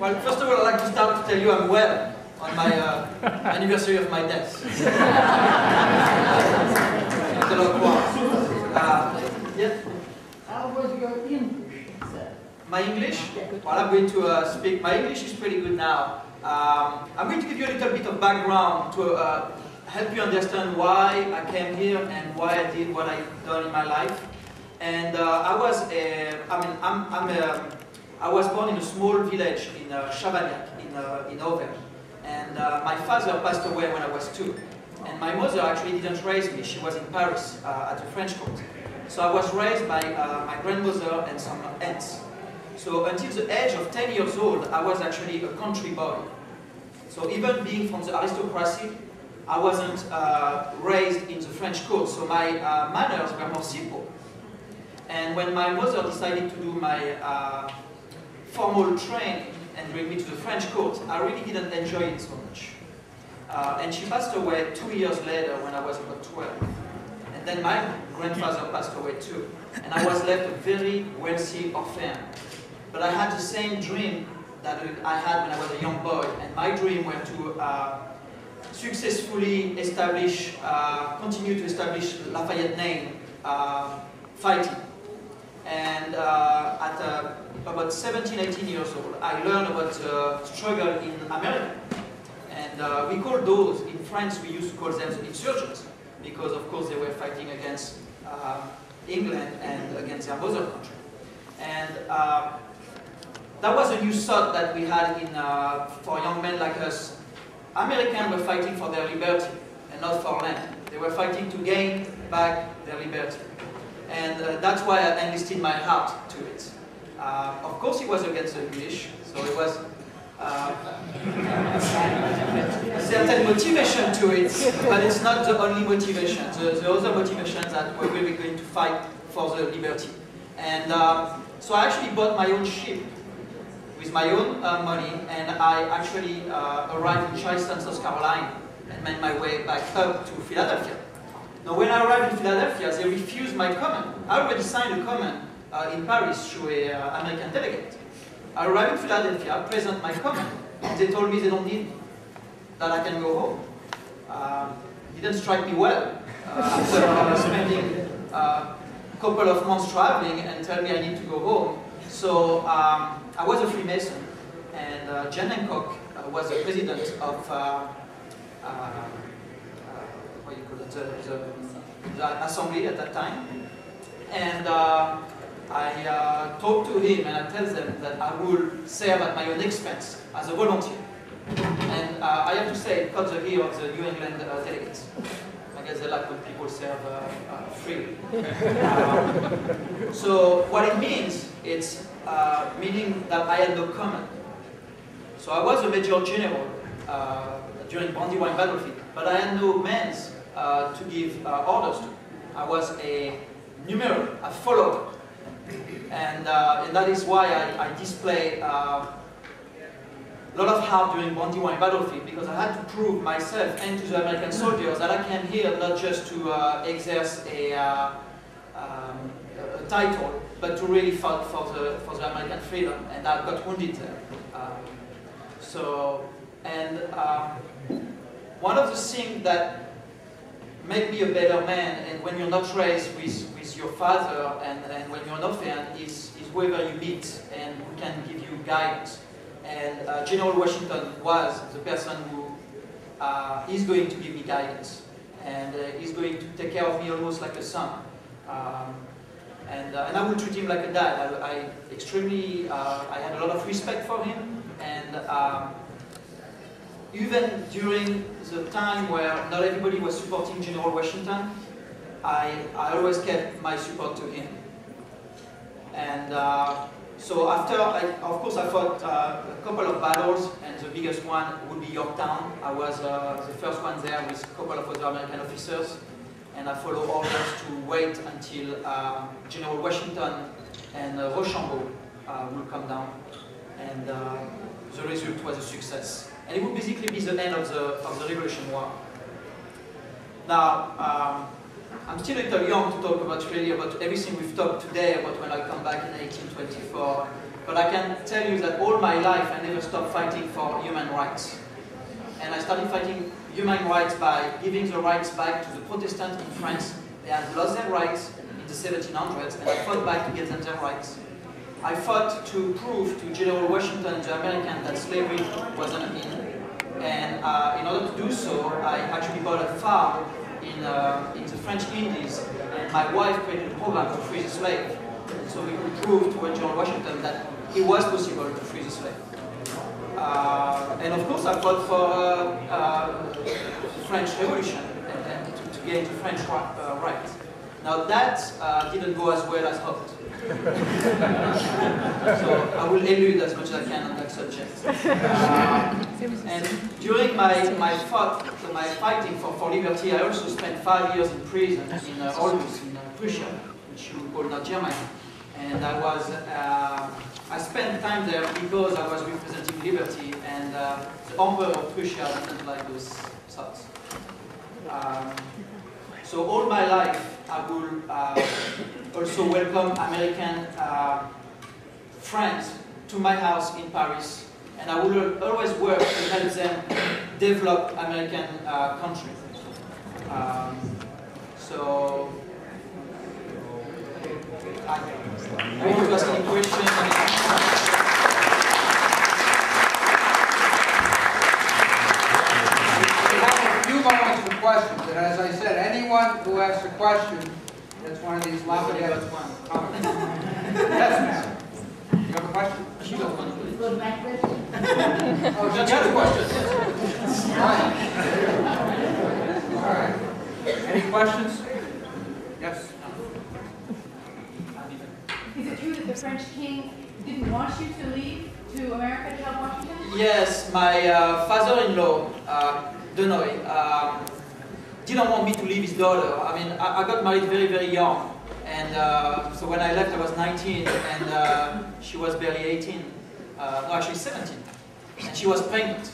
Well, first of all, I'd like to start to tell you I'm well on my anniversary of my death. Yeah. How was your English? My English? Well, I'm going to speak. My English is pretty good now. I'm going to give you a little bit of background to help you understand why I came here and why I did what I've done in my life. And I was born in a small village in Chavagnac, in Auvergne. And my father passed away when I was 2. And my mother actually didn't raise me. She was in Paris at the French court. So I was raised by my grandmother and some aunts. So until the age of 10 years old, I was actually a country boy. So even being from the aristocracy, I wasn't raised in the French court. So my manners were more simple. And when my mother decided to do my formal training and bring me to the French court, I really didn't enjoy it so much. And she passed away 2 years later when I was about 12. And then my grandfather passed away too. And I was left a very wealthy orphan. But I had the same dream that I had when I was a young boy. And my dream was to successfully establish, continue to establish Lafayette name fighting. And at about 17, 18 years old, I learned about the struggle in America. And we call those, in France, we used to call them the insurgents, because of course they were fighting against England and against their mother country. And that was a new thought that we had for young men like us. Americans were fighting for their liberty and not for land. They were fighting to gain back their liberty. And that's why I enlisted my heart to it. Of course, it was against the English, so it was a certain motivation to it, but it's not the only motivation. The other motivation that we're really going to fight for the liberty. And so I actually bought my own ship with my own money, and I actually arrived in Charleston, South Carolina, and made my way back up to Philadelphia. Now, when I arrived in Philadelphia, they refused my comment. I already signed a comment in Paris through an American delegate. I arrived in Philadelphia, I present my comment, and they told me they don't need me, that I can go home. Didn't strike me well after spending a couple of months traveling and tell me I need to go home. So I was a Freemason, and John Hancock was the president of what you call it, the assembly at that time. And I talked to him and I tell them that I will serve at my own expense as a volunteer. And I have to say, it caught the ear of the New England delegates. I guess they like when people serve freely. So what it means, it's meaning that I had no command. So I was a major general during Brandywine battlefield, but I had no men to give orders to. I was a numero, a follower. And that is why I display a lot of heart during Brandywine battlefield, because I had to prove myself and to the American soldiers that I came here not just to exerce a title, but to really fight for the American freedom, and I got wounded there. One of the things that make me a better man, and when you're not raised with your father and when you're an orphan, is whoever you meet and who can give you guidance. And General Washington was the person who is going to give me guidance, and is going to take care of me almost like a son. And I will treat him like a dad. I had a lot of respect for him, and even during the time where not everybody was supporting General Washington, I always kept my support to him. And so after, of course, I fought a couple of battles, and the biggest one would be Yorktown. I was the first one there with a couple of other American officers, and I followed orders to wait until General Washington and Rochambeau will come down, and the result was a success. And it would basically be the end of the Revolution War. Now, I'm still a little young to talk about really about everything we've talked today about when I come back in 1824. But I can tell you that all my life I never stopped fighting for human rights. And I started fighting human rights by giving the rights back to the Protestants in France. They had lost their rights in the 1700s, and I fought back to get them their rights. I fought to prove to General Washington and the Americans that slavery wasn't in. And in order to do so, I actually bought a farm in the French Indies, and my wife created a program to free the slave. And so we could prove to General Washington that it was possible to free the slave. And of course, I fought for the French Revolution and to gain the French rights. Now that didn't go as well as hoped. So I will elude as much as I can on that subject. And during my fighting for liberty, I also spent 5 years in prison in Aulus, in Prussia, which you call now Germany. And I spent time there because I was representing liberty, and the Emperor of Prussia didn't like those thoughts. So all my life, I will also welcome American friends to my house in Paris, and I will always work to help them develop American country. So I want to ask any questions. Moments for questions, and as I said, anyone who asks a question, that's one of these Lafayette comments. Yes, ma'am. You have a question? It was my question. Oh, she has a question. All right. Any questions? Yes. Is it true that the French king didn't want you to leave to America to help Washington? Yes, my father-in-law, Denoy, didn't want me to leave his daughter. I mean, I got married very, very young. And so when I left, I was 19, and she was barely 18. No, actually 17. And she was pregnant.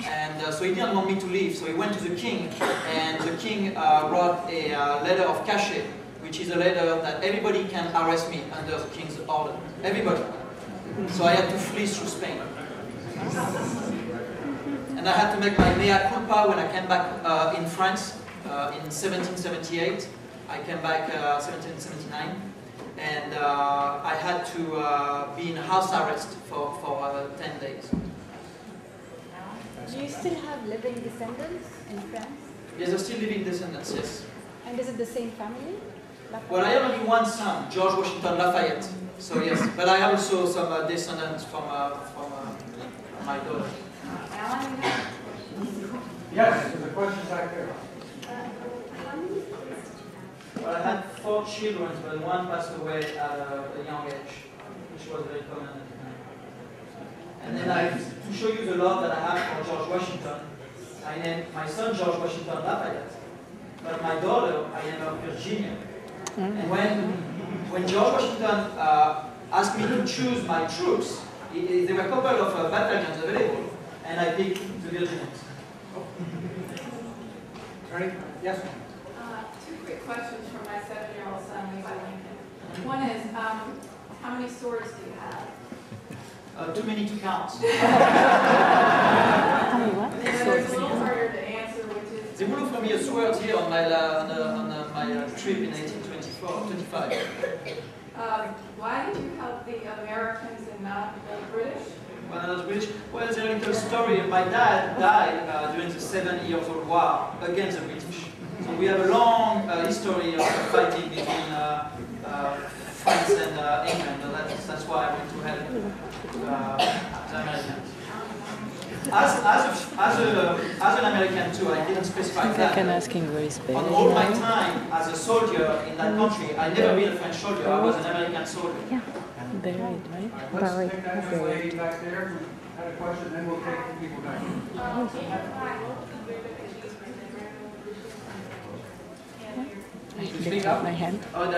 And so he didn't want me to leave. So he went to the king, and the king wrote a letter of cachet, which is a letter that everybody can arrest me under the king's order. Everybody. So I had to flee through Spain. And I had to make my mea culpa when I came back in France in 1778. I came back 1779, and I had to be in house arrest for 10 days. Do you still have living descendants in France? Yes, there's still living descendants, yes. And is it the same family? Well, I have only one son, George Washington Lafayette. So yes, but I have also some descendants from my daughter. Yes, there's a question back there. Well, I had 4 children, but one passed away at a young age, which was very common at the time. And then to show you the love that I have for George Washington, I named my son George Washington Lafayette, but my daughter I named her Virginia. And when George Washington asked me to choose my troops, there were a couple of battalions available, and I picked the Virginians. Ready? Yes. 2 quick questions for my 7-year-old son, Levi Lincoln. One is, how many swords do you have? Too many to count. And then there's a little harder to answer, which is... They will look for me a sword here on my trip in 1825. Why did you help the Americans and not the British? When I was British, well, there's a little story. My dad died during the 7 Years' War against the British. So we have a long history of fighting between France and England, and that's why I went to help the Americans. As an American too, I didn't specify that. On all my time as a soldier in that country, I never been a French soldier, I was an American soldier. Yeah, buried, right? Let's take that young lady back there who had a question, then we'll take the people back. Lift up my hand. Oh,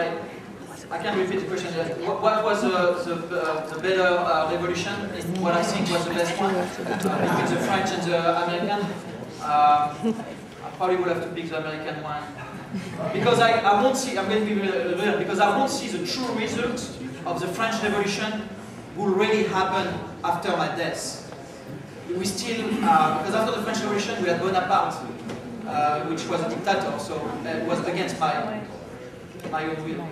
I can repeat the question. What was the better revolution? What I think was the best one between the French and the American? I probably would have to pick the American one. Because I won't see, I'm going to be real, because I won't see the true result of the French Revolution will really happen after my death. We still, because after the French Revolution we had Bonaparte, which was a dictator, so it was against my own will.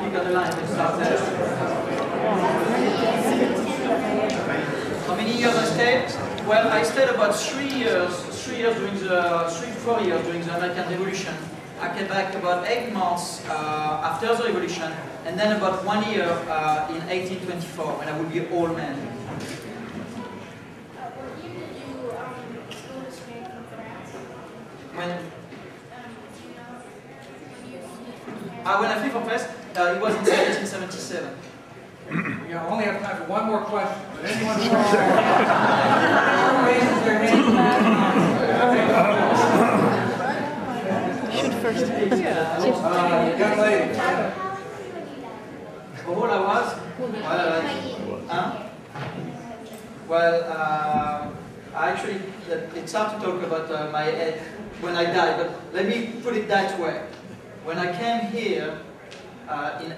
You got the line, let's start there. How many years I stayed? Well, I stayed about 3 years, 4 years during the American Revolution. I came back about 8 months after the Revolution, and then about 1 year in 1824, when I would be an old man. When I flew from France, it was in 1777. We only have time for one more question. But anyone who raises their hand? Shoot first. Young lady. How old I was? Well, actually, it's hard to talk about my age when I died, but let me put it that way. When I came here in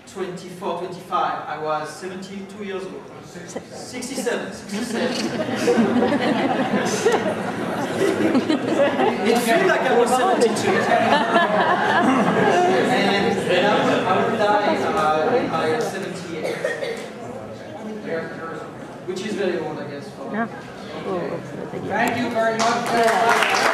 1824-25, I was 72 years old. 67. It feels like I was 72. And I would die by 78. Which is very old, I guess. Yeah. Thank you very much.